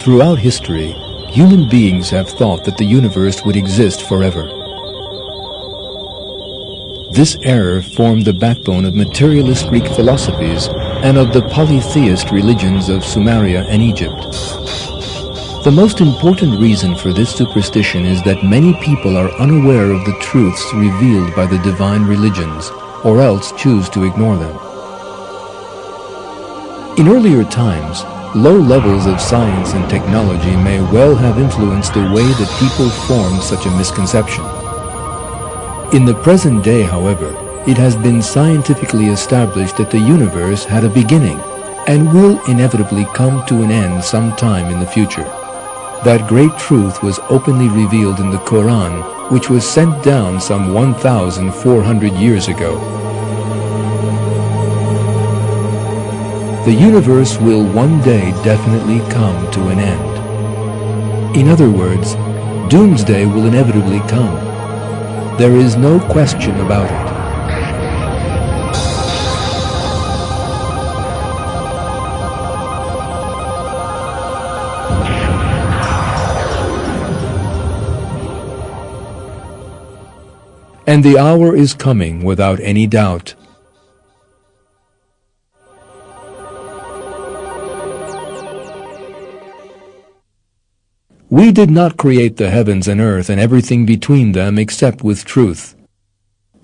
Throughout history, human beings have thought that the universe would exist forever. This error formed the backbone of materialist Greek philosophies and of the polytheist religions of Sumeria and Egypt. The most important reason for this superstition is that many people are unaware of the truths revealed by the divine religions, or else choose to ignore them. In earlier times, low levels of science and technology may well have influenced the way that people formed such a misconception. In the present day, however, it has been scientifically established that the universe had a beginning and will inevitably come to an end sometime in the future. That great truth was openly revealed in the Quran, which was sent down some 1,400 years ago. The universe will one day definitely come to an end. In other words, doomsday will inevitably come. There is no question about it. And the hour is coming without any doubt. We did not create the heavens and earth and everything between them except with truth.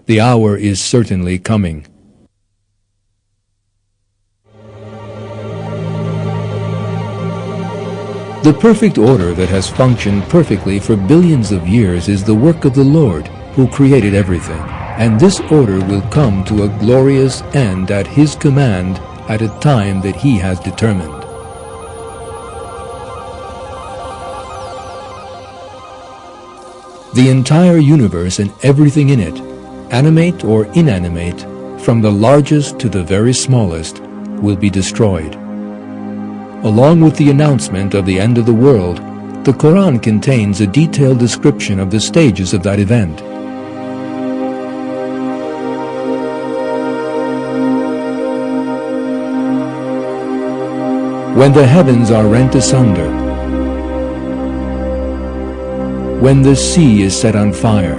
The hour is certainly coming. The perfect order that has functioned perfectly for billions of years is the work of the Lord, who created everything, and this order will come to a glorious end at His command at a time that He has determined. The entire universe and everything in it, animate or inanimate, from the largest to the very smallest, will be destroyed. Along with the announcement of the end of the world, the Quran contains a detailed description of the stages of that event. When the heavens are rent asunder, when the sea is set on fire,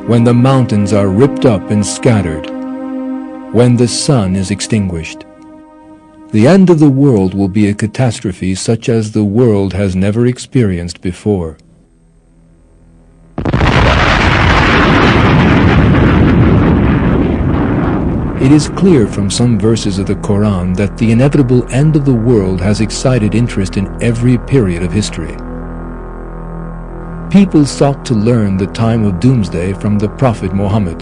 when the mountains are ripped up and scattered, when the sun is extinguished. The end of the world will be a catastrophe such as the world has never experienced before. It is clear from some verses of the Quran that the inevitable end of the world has excited interest in every period of history. People sought to learn the time of doomsday from the Prophet Muhammad.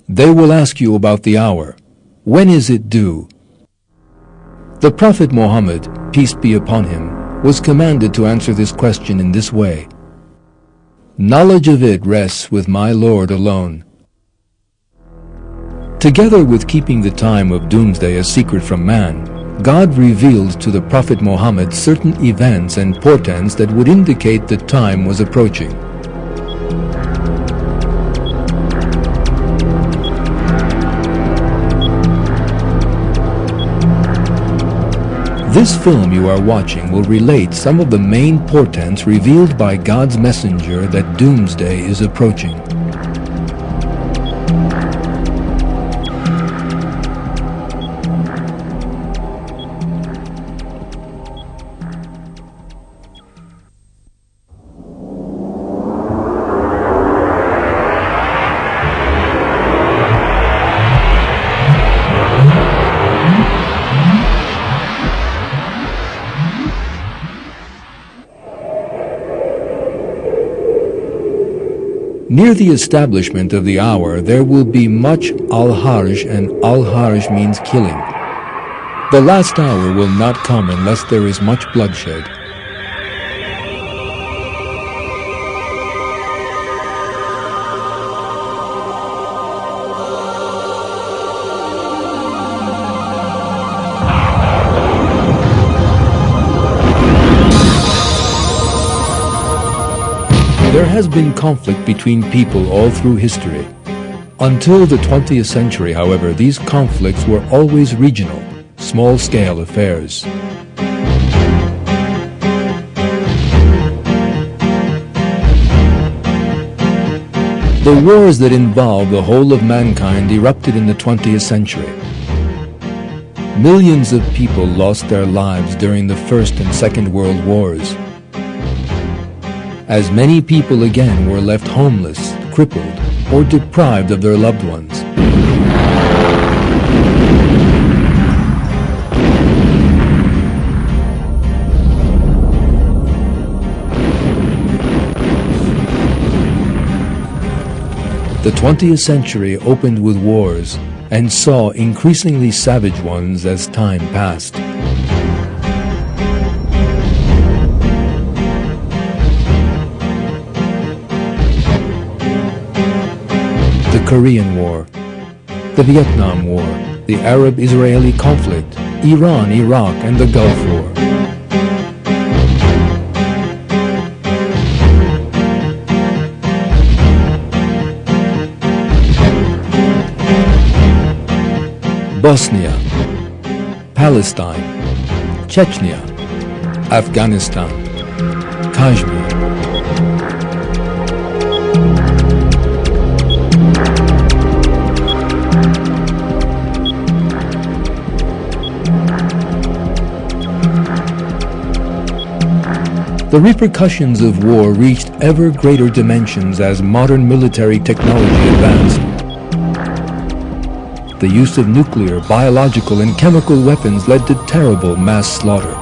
They will ask you about the hour. When is it due? The Prophet Muhammad, peace be upon him, was commanded to answer this question in this way: knowledge of it rests with my Lord alone. Together with keeping the time of doomsday a secret from man, God revealed to the Prophet Muhammad certain events and portents that would indicate the time was approaching. This film you are watching will relate some of the main portents revealed by God's messenger that doomsday is approaching. Near the establishment of the hour, there will be much al-harj, and al-harj means killing. The last hour will not come unless there is much bloodshed. There has been conflict between people all through history. Until the 20th century, however, these conflicts were always regional, small-scale affairs. The wars that involved the whole of mankind erupted in the 20th century. Millions of people lost their lives during the First and Second World Wars. As many people again were left homeless, crippled, or deprived of their loved ones. The 20th century opened with wars and saw increasingly savage ones as time passed. The Korean War, the Vietnam War, the Arab-Israeli conflict, Iran, Iraq, and the Gulf War. Bosnia, Palestine, Chechnya, Afghanistan, Kashmir. The repercussions of war reached ever greater dimensions as modern military technology advanced. The use of nuclear, biological, and chemical weapons led to terrible mass slaughter.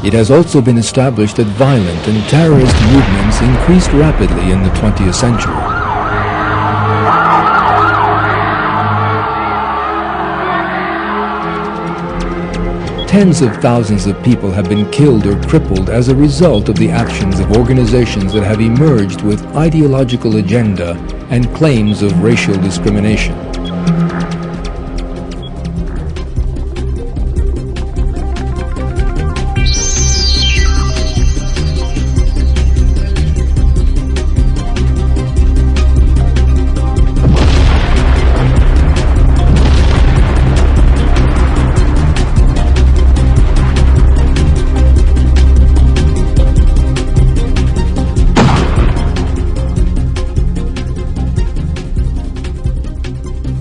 It has also been established that violent and terrorist movements increased rapidly in the 20th century. Tens of thousands of people have been killed or crippled as a result of the actions of organizations that have emerged with ideological agenda and claims of racial discrimination.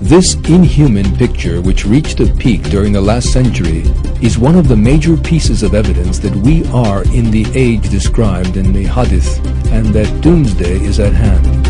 This inhuman picture, which reached a peak during the last century, is one of the major pieces of evidence that we are in the age described in the Hadith and that doomsday is at hand.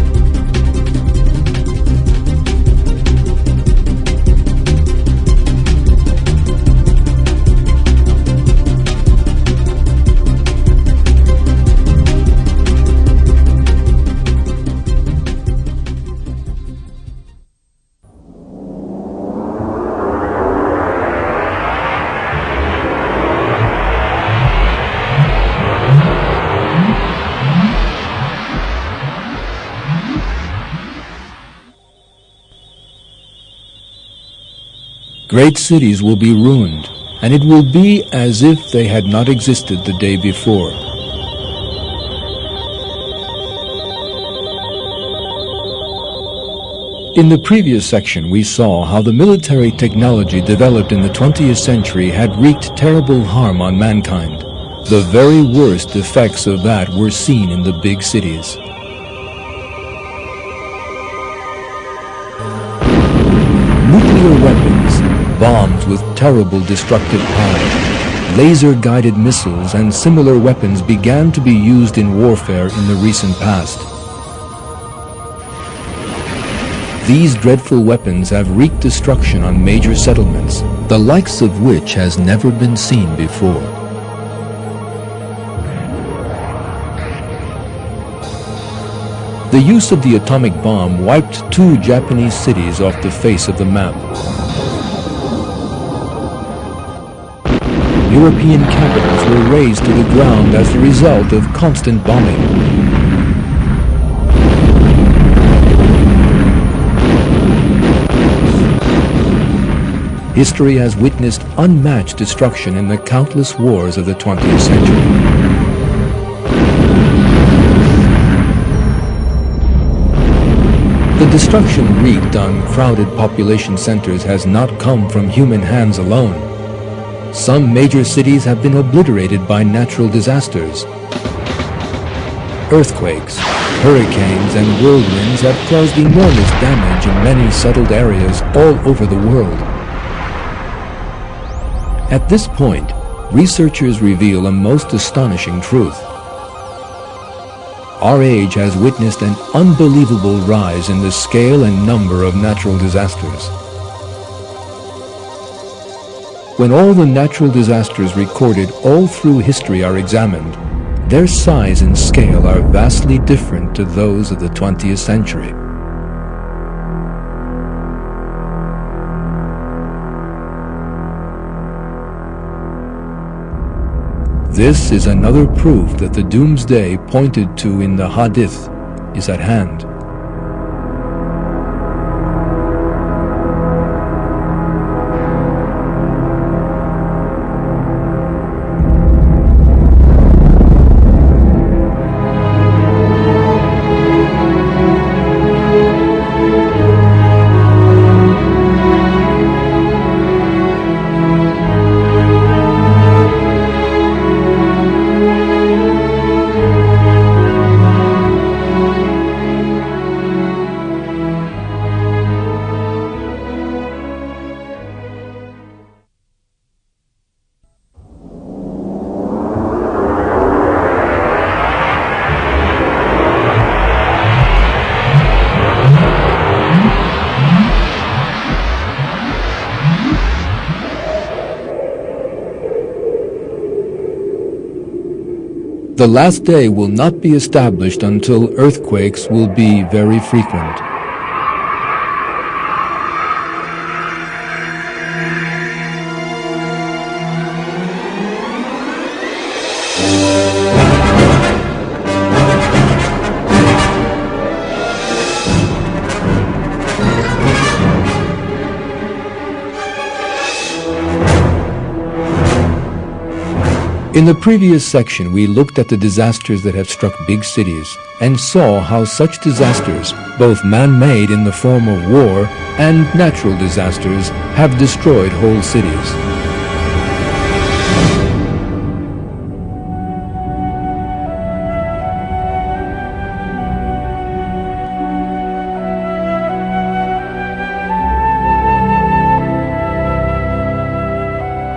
Great cities will be ruined, and it will be as if they had not existed the day before. In the previous section, we saw how the military technology developed in the 20th century had wreaked terrible harm on mankind. The very worst effects of that were seen in the big cities. Nuclear weapons, bombs with terrible destructive power, laser-guided missiles and similar weapons began to be used in warfare in the recent past. These dreadful weapons have wreaked destruction on major settlements, the likes of which has never been seen before. The use of the atomic bomb wiped 2 Japanese cities off the face of the map. European capitals were razed to the ground as the result of constant bombing. history has witnessed unmatched destruction in the countless wars of the 20th century. The destruction wreaked on crowded population centers has not come from human hands alone. Some major cities have been obliterated by natural disasters. Earthquakes, hurricanes, and whirlwinds have caused enormous damage in many settled areas all over the world. At this point, researchers reveal a most astonishing truth. Our age has witnessed an unbelievable rise in the scale and number of natural disasters. When all the natural disasters recorded all through history are examined, their size and scale are vastly different to those of the 20th century. This is another proof that the doomsday pointed to in the Hadith is at hand. The last day will not be established until earthquakes will be very frequent. In the previous section, we looked at the disasters that have struck big cities and saw how such disasters, both man-made in the form of war and natural disasters, have destroyed whole cities.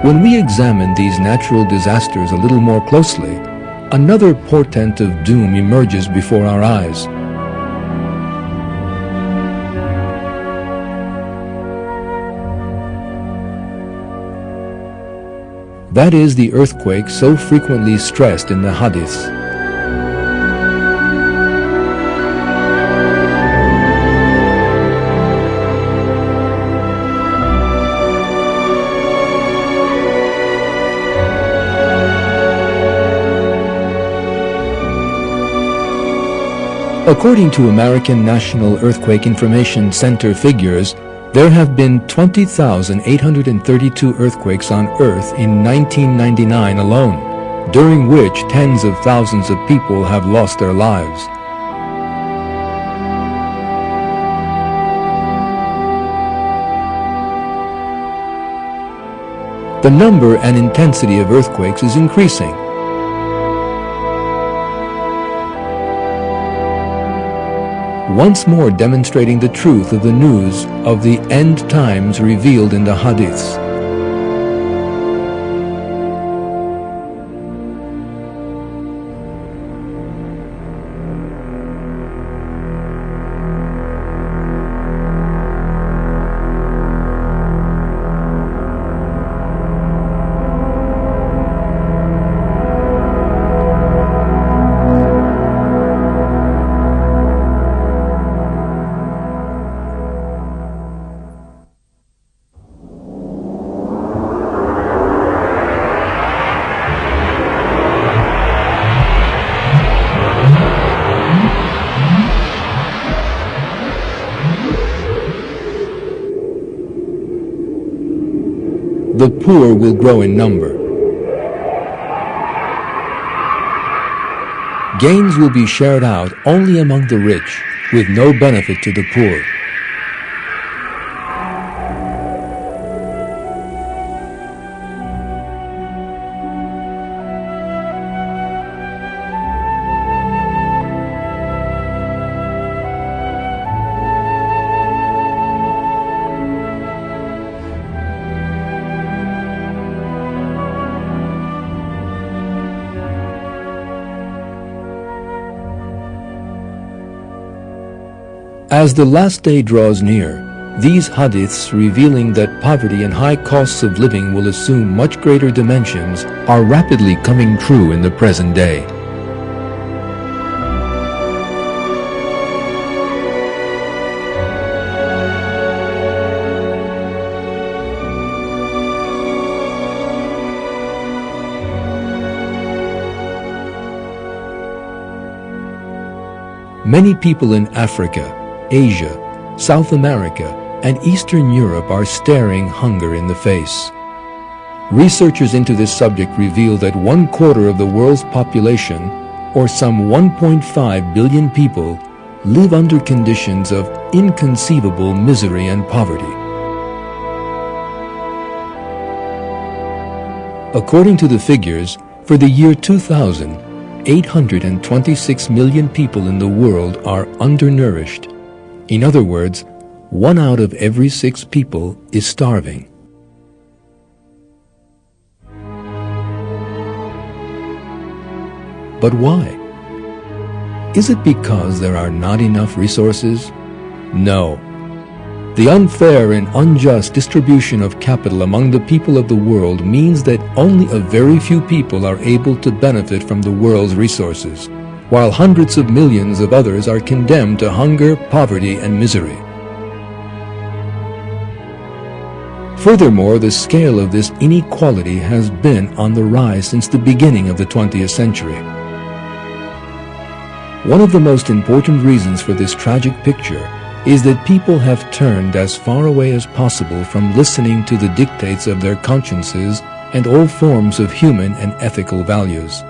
When we examine these natural disasters a little more closely, another portent of doom emerges before our eyes. That is the earthquake so frequently stressed in the Hadiths. According to American National Earthquake Information Center figures, there have been 20,832 earthquakes on Earth in 1999 alone, during which tens of thousands of people have lost their lives. The number and intensity of earthquakes is increasing. Once more demonstrating the truth of the news of the end times revealed in the Hadiths. the poor will grow in number. Gains will be shared out only among the rich, with no benefit to the poor. As the last day draws near, these hadiths revealing that poverty and high costs of living will assume much greater dimensions are rapidly coming true in the present day. Many people in Africa, Asia, South America, and Eastern Europe are staring hunger in the face. Researchers into this subject reveal that 1/4 of the world's population, or some 1.5 billion people, live under conditions of inconceivable misery and poverty. According to the figures, for the year 2000, 826 million people in the world are undernourished. In other words, 1 out of every 6 people is starving. But why? Is it because there are not enough resources? No. The unfair and unjust distribution of capital among the people of the world means that only a very few people are able to benefit from the world's resources, while hundreds of millions of others are condemned to hunger, poverty, and misery. Furthermore, the scale of this inequality has been on the rise since the beginning of the 20th century. One of the most important reasons for this tragic picture is that people have turned as far away as possible from listening to the dictates of their consciences and all forms of human and ethical values.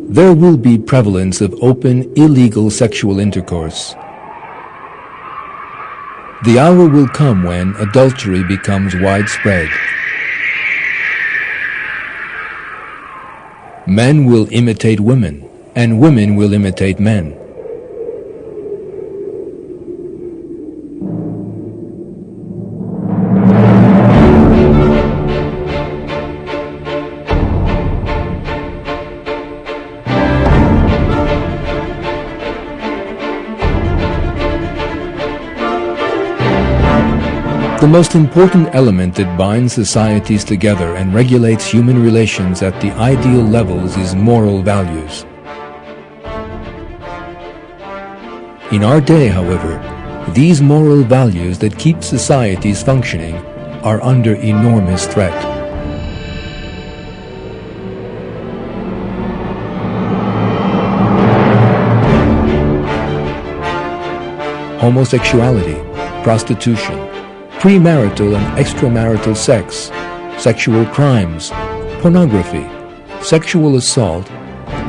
There will be prevalence of open, illegal sexual intercourse. The hour will come when adultery becomes widespread. Men will imitate women, and women will imitate men. The most important element that binds societies together and regulates human relations at the ideal levels is moral values. In our day, however, these moral values that keep societies functioning are under enormous threat. Homosexuality, prostitution, premarital and extramarital sex, sexual crimes, pornography, sexual assault,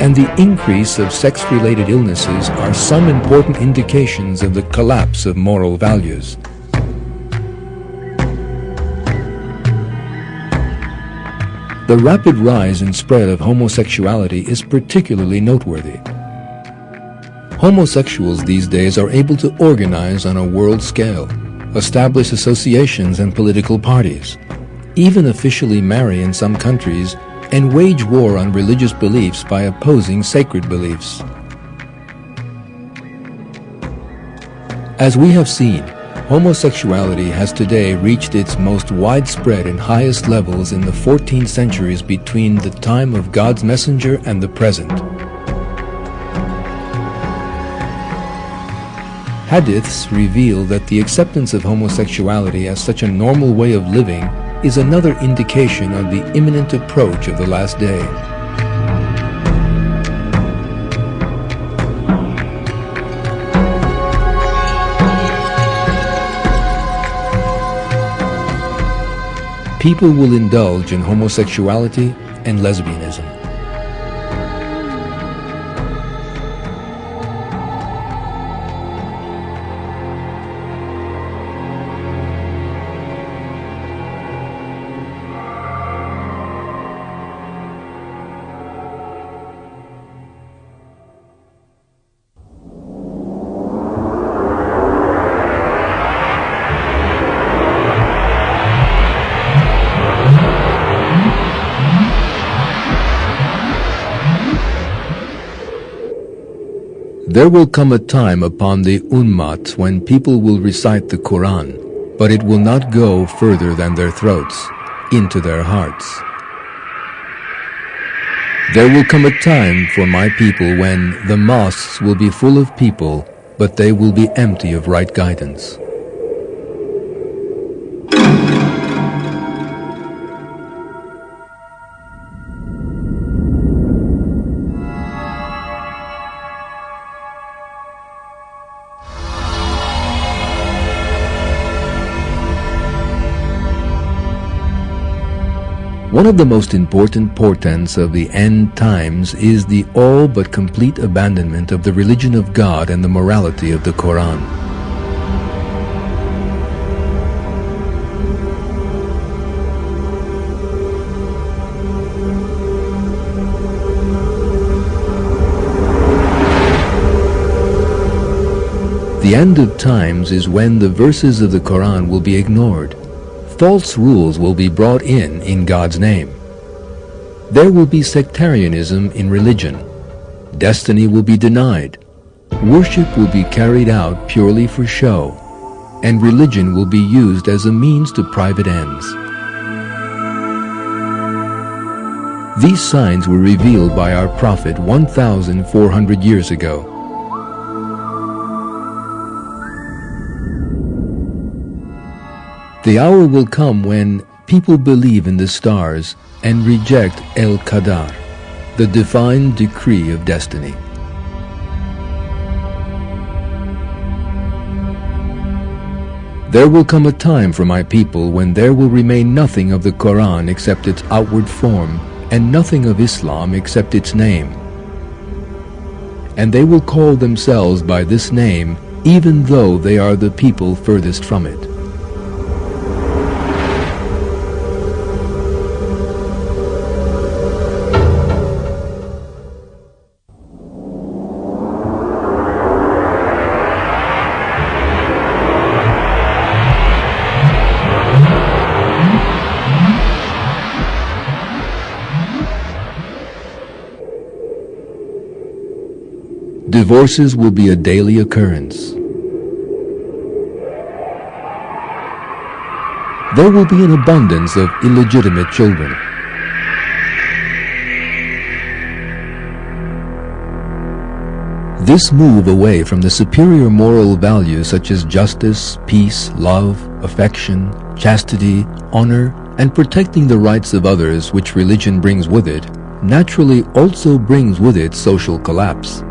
and the increase of sex-related illnesses are some important indications of the collapse of moral values. The rapid rise and spread of homosexuality is particularly noteworthy. Homosexuals these days are able to organize on a world scale, establish associations and political parties, even officially marry in some countries, and wage war on religious beliefs by opposing sacred beliefs. As we have seen, homosexuality has today reached its most widespread and highest levels in the 14 centuries between the time of God's messenger and the present. Hadiths reveal that the acceptance of homosexuality as such a normal way of living is another indication of the imminent approach of the last day. People will indulge in homosexuality and lesbianism. There will come a time upon the Ummat when people will recite the Quran, but it will not go further than their throats, into their hearts. There will come a time for my people when the mosques will be full of people, but they will be empty of right guidance. One of the most important portents of the end times is the all but complete abandonment of the religion of God and the morality of the Quran. The end of times is when the verses of the Quran will be ignored. False rules will be brought in God's name. There will be sectarianism in religion. Destiny will be denied. Worship will be carried out purely for show, and religion will be used as a means to private ends. These signs were revealed by our Prophet 1,400 years ago. The hour will come when people believe in the stars and reject El-Qadar, the divine decree of destiny. There will come a time for my people when there will remain nothing of the Quran except its outward form, and nothing of Islam except its name. And they will call themselves by this name, even though they are the people furthest from it. Divorces will be a daily occurrence. There will be an abundance of illegitimate children. This move away from the superior moral values such as justice, peace, love, affection, chastity, honor, and protecting the rights of others which religion brings with it, naturally also brings with it social collapse.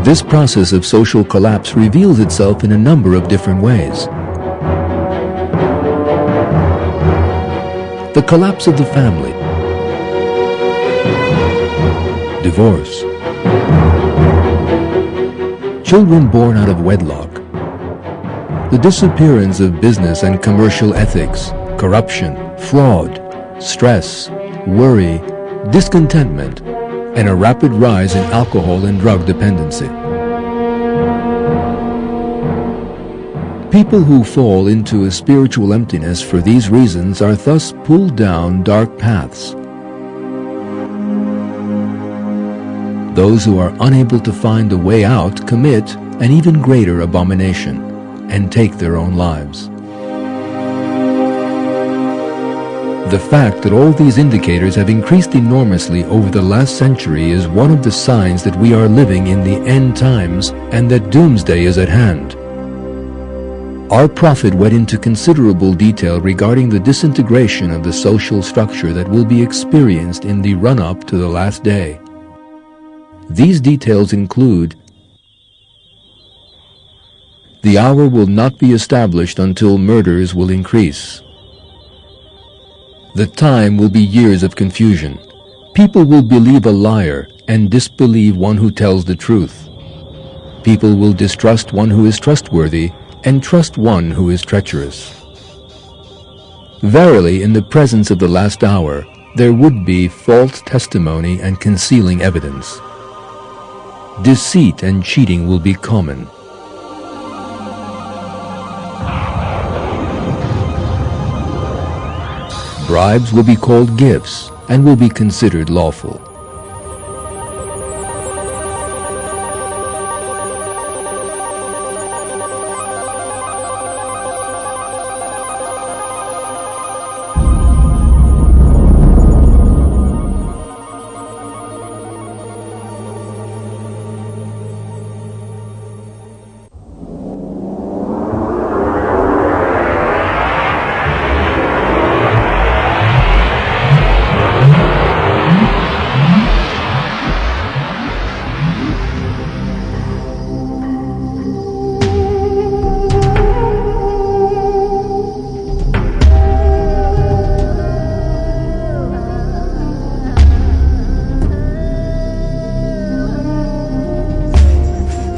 This process of social collapse reveals itself in a number of different ways. The collapse of the family, divorce, children born out of wedlock, the disappearance of business and commercial ethics, corruption, fraud, stress, worry, discontentment, and a rapid rise in alcohol and drug dependency. People who fall into a spiritual emptiness for these reasons are thus pulled down dark paths. those who are unable to find a way out commit an even greater abomination and take their own lives. The fact that all these indicators have increased enormously over the last century is one of the signs that we are living in the end times and that doomsday is at hand. Our prophet went into considerable detail regarding the disintegration of the social structure that will be experienced in the run-up to the last day. These details include: the hour will not be established until murders will increase. The time will be years of confusion. People will believe a liar and disbelieve one who tells the truth. People will distrust one who is trustworthy and trust one who is treacherous. Verily, in the presence of the last hour, there would be false testimony and concealing evidence. Deceit and cheating will be common. Bribes will be called gifts and will be considered lawful.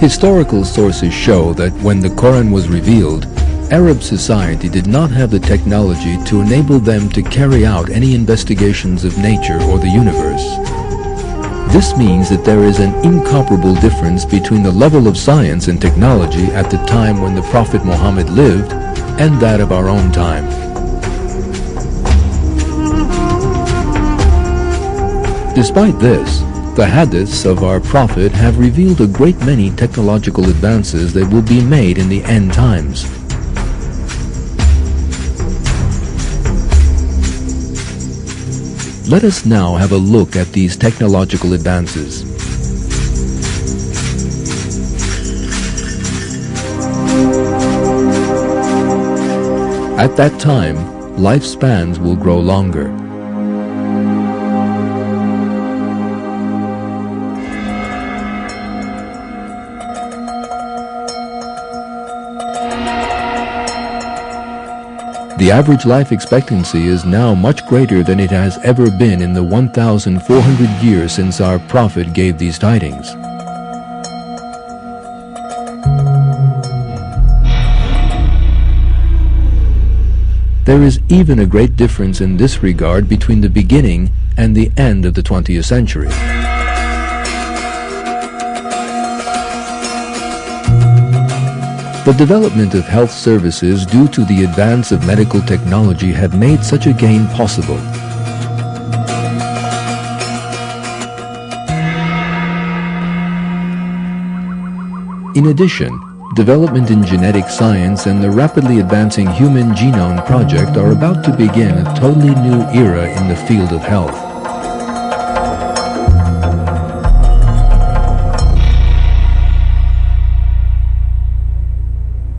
Historical sources show that when the Quran was revealed, Arab society did not have the technology to enable them to carry out any investigations of nature or the universe. This means that there is an incomparable difference between the level of science and technology at the time when the Prophet Muhammad lived and that of our own time. Despite this, the hadiths of our Prophet have revealed a great many technological advances that will be made in the end times. Let us now have a look at these technological advances. At that time, lifespans will grow longer. The average life expectancy is now much greater than it has ever been in the 1,400 years since our Prophet gave these tidings. There is even a great difference in this regard between the beginning and the end of the 20th century. The development of health services due to the advance of medical technology have made such a gain possible. In addition, development in genetic science and the rapidly advancing Human Genome Project are about to begin a totally new era in the field of health.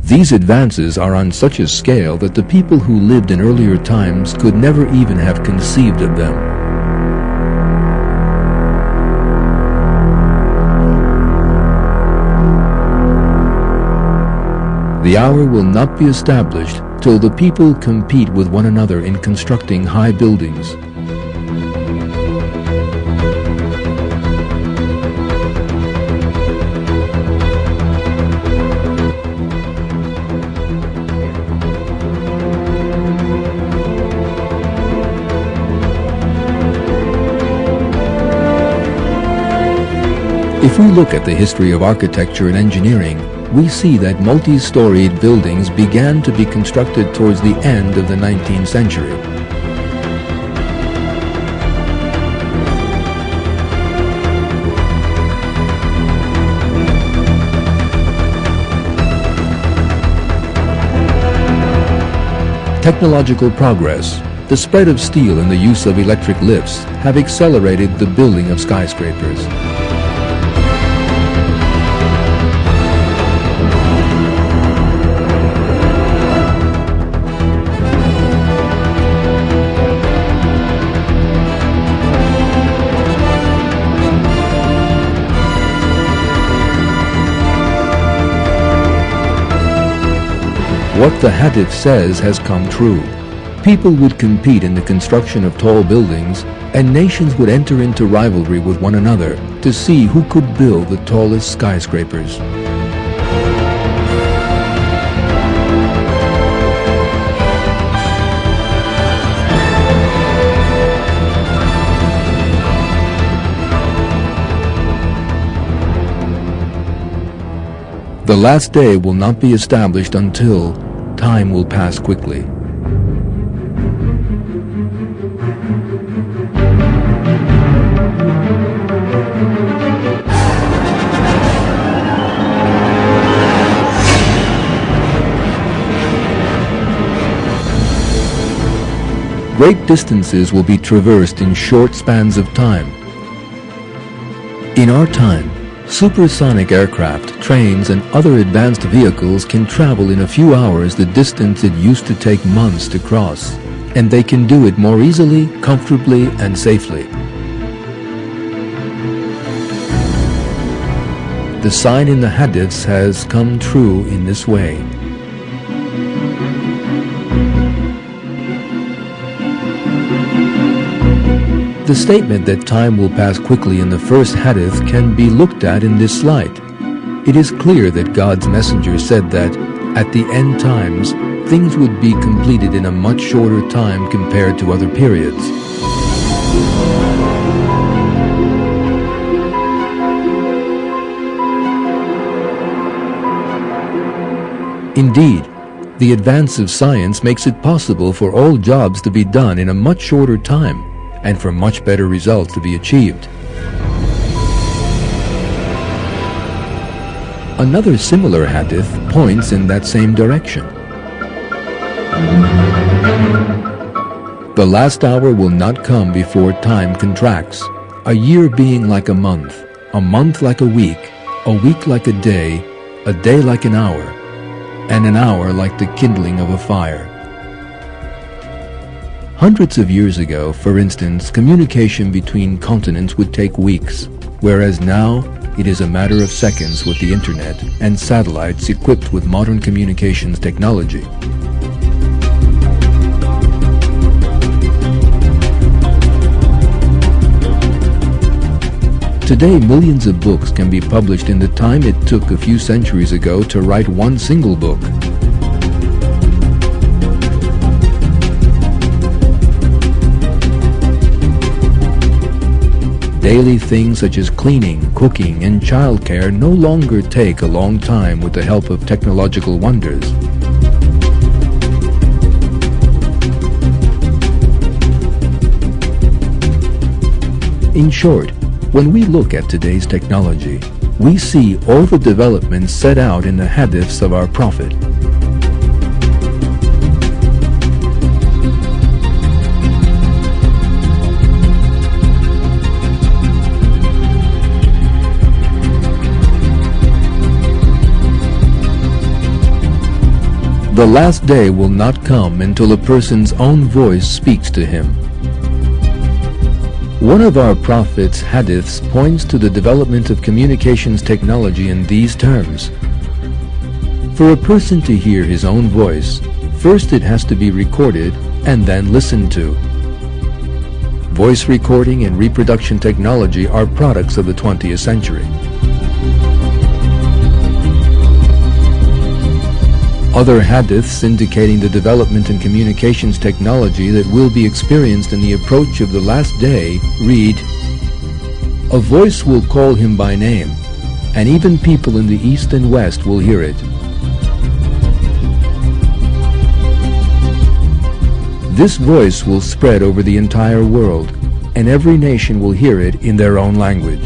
These advances are on such a scale that the people who lived in earlier times could never even have conceived of them. The hour will not be established till the people compete with one another in constructing high buildings. If we look at the history of architecture and engineering, we see that multi-storied buildings began to be constructed towards the end of the 19th century. Technological progress, the spread of steel and the use of electric lifts have accelerated the building of skyscrapers. What the hadith says has come true. People would compete in the construction of tall buildings, and nations would enter into rivalry with one another to see who could build the tallest skyscrapers. The last day will not be established until time will pass quickly. Great distances will be traversed in short spans of time. In our time, supersonic aircraft, trains, and other advanced vehicles can travel in a few hours the distance it used to take months to cross, and they can do it more easily, comfortably, and safely. The sign in the hadiths has come true in this way. The statement that time will pass quickly in the first hadith can be looked at in this light. It is clear that God's messenger said that, at the end times, things would be completed in a much shorter time compared to other periods. Indeed, the advance of science makes it possible for all jobs to be done in a much shorter time, and for much better results to be achieved. Another similar hadith points in that same direction. The last hour will not come before time contracts, a year being like a month like a week like a day like an hour, and an hour like the kindling of a fire. Hundreds of years ago, for instance, communication between continents would take weeks, whereas now it is a matter of seconds with the internet and satellites equipped with modern communications technology. Today, millions of books can be published in the time it took a few centuries ago to write one single book. Daily things such as cleaning, cooking, and childcare no longer take a long time with the help of technological wonders. In short, when we look at today's technology, we see all the developments set out in the hadiths of our Prophet. The last day will not come until a person's own voice speaks to him. One of our Prophet's hadiths points to the development of communications technology in these terms. For a person to hear his own voice, first it has to be recorded and then listened to. Voice recording and reproduction technology are products of the 20th century. Other hadiths indicating the development in communications technology that will be experienced in the approach of the last day read, "A voice will call him by name, and even people in the east and west will hear it. This voice will spread over the entire world, and every nation will hear it in their own language."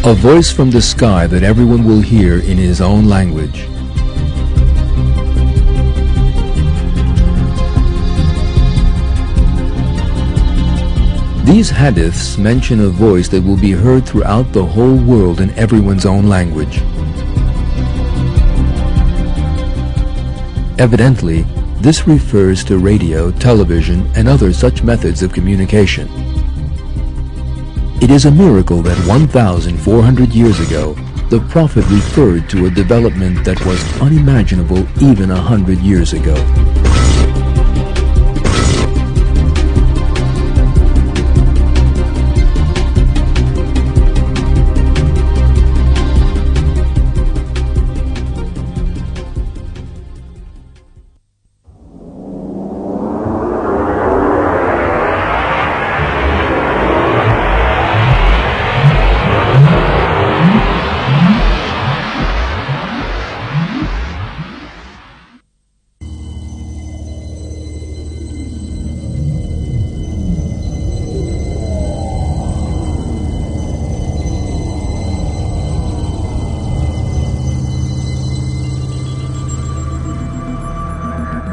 A voice from the sky that everyone will hear in his own language. These hadiths mention a voice that will be heard throughout the whole world in everyone's own language. Evidently, this refers to radio, television, and other such methods of communication. It is a miracle that 1,400 years ago, the Prophet referred to a development that was unimaginable even 100 years ago.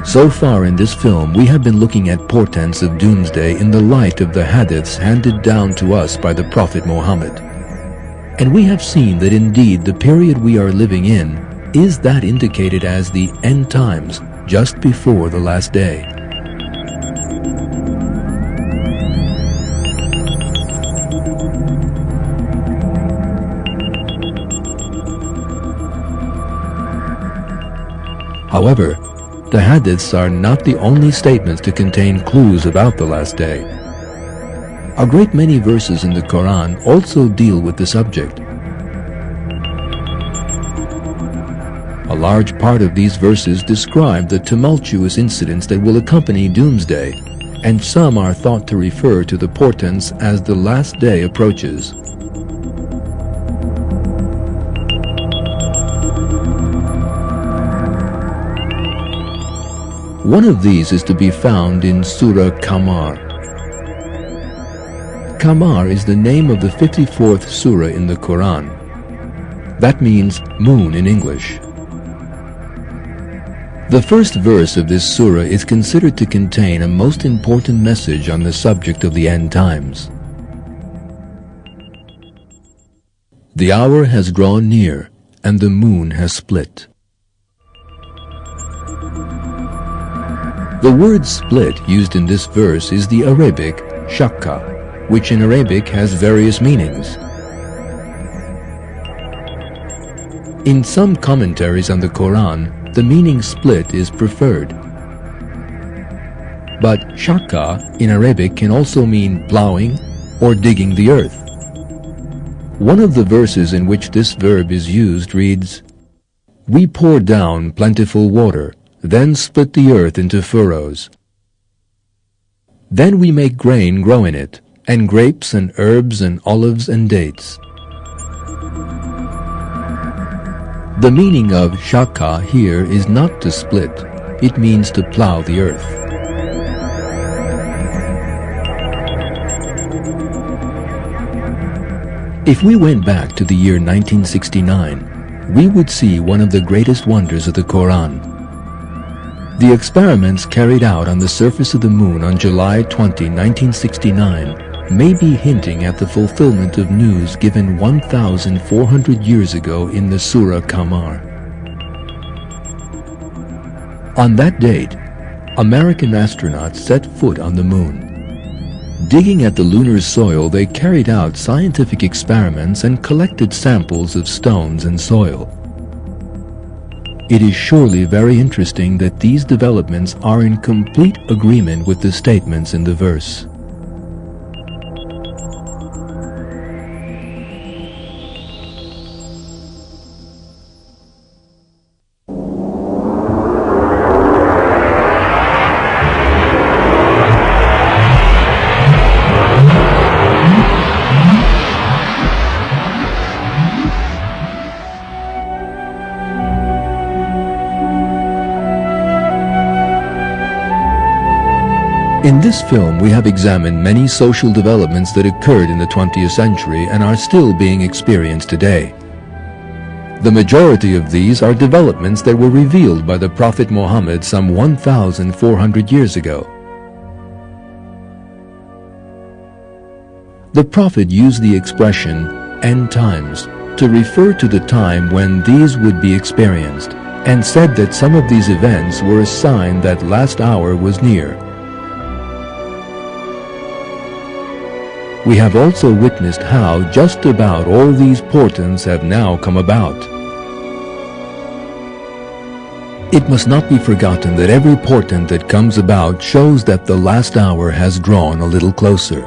So far in this film, we have been looking at portents of doomsday in the light of the hadiths handed down to us by the Prophet Muhammad. And we have seen that indeed the period we are living in is that indicated as the end times, just before the last day. However, the hadiths are not the only statements to contain clues about the last day. A great many verses in the Quran also deal with the subject. A large part of these verses describe the tumultuous incidents that will accompany doomsday, and some are thought to refer to the portents as the last day approaches. One of these is to be found in Surah Qamar. Qamar is the name of the 54th surah in the Quran. That means moon in English. The first verse of this surah is considered to contain a most important message on the subject of the end times. The hour has drawn near, and the moon has split. The word split used in this verse is the Arabic shakka, which in Arabic has various meanings. In some commentaries on the Quran, the meaning split is preferred. But shakka in Arabic can also mean plowing or digging the earth. One of the verses in which this verb is used reads, "We pour down plentiful water, then split the earth into furrows. Then we make grain grow in it, and grapes and herbs and olives and dates." The meaning of shakka here is not to split, it means to plow the earth. If we went back to the year 1969, we would see one of the greatest wonders of the Quran. The experiments carried out on the surface of the moon on July 20, 1969 may be hinting at the fulfillment of news given 1,400 years ago in the Surah Qamar. On that date, American astronauts set foot on the moon. Digging at the lunar soil, they carried out scientific experiments and collected samples of stones and soil. It is surely very interesting that these developments are in complete agreement with the statements in the verse. In this film, we have examined many social developments that occurred in the 20th century and are still being experienced today. The majority of these are developments that were revealed by the Prophet Muhammad some 1,400 years ago. The Prophet used the expression "end times" to refer to the time when these would be experienced, and said that some of these events were a sign that last hour was near. We have also witnessed how just about all these portents have now come about. It must not be forgotten that every portent that comes about shows that the last hour has drawn a little closer,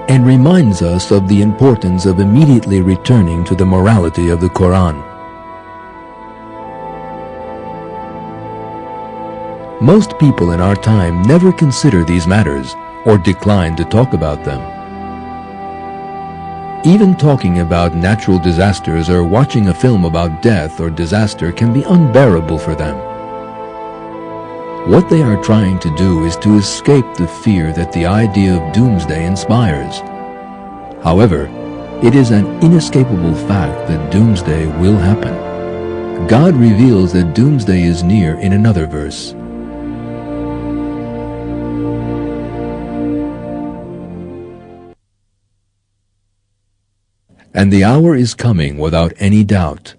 and reminds us of the importance of immediately returning to the morality of the Quran. Most people in our time never consider these matters or decline to talk about them. Even talking about natural disasters or watching a film about death or disaster can be unbearable for them. What they are trying to do is to escape the fear that the idea of doomsday inspires. However, it is an inescapable fact that doomsday will happen. God reveals that doomsday is near in another verse. And the hour is coming without any doubt.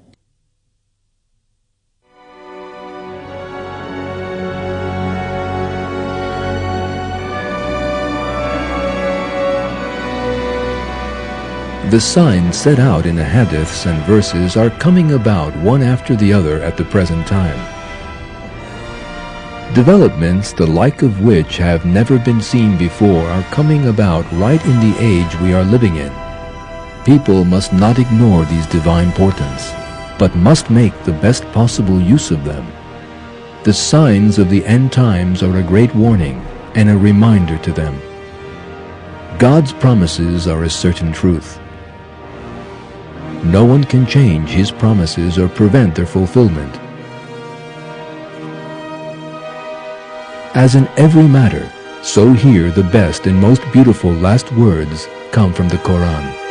The signs set out in the hadiths and verses are coming about one after the other at the present time. Developments the like of which have never been seen before are coming about right in the age we are living in. People must not ignore these divine portents, but must make the best possible use of them. The signs of the end times are a great warning and a reminder to them. God's promises are a certain truth. No one can change His promises or prevent their fulfillment. As in every matter, so here the best and most beautiful last words come from the Quran.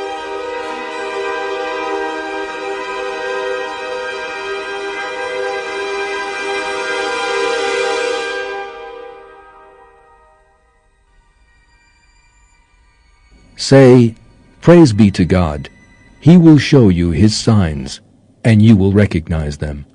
Say, praise be to God. He will show you His signs, and you will recognize them.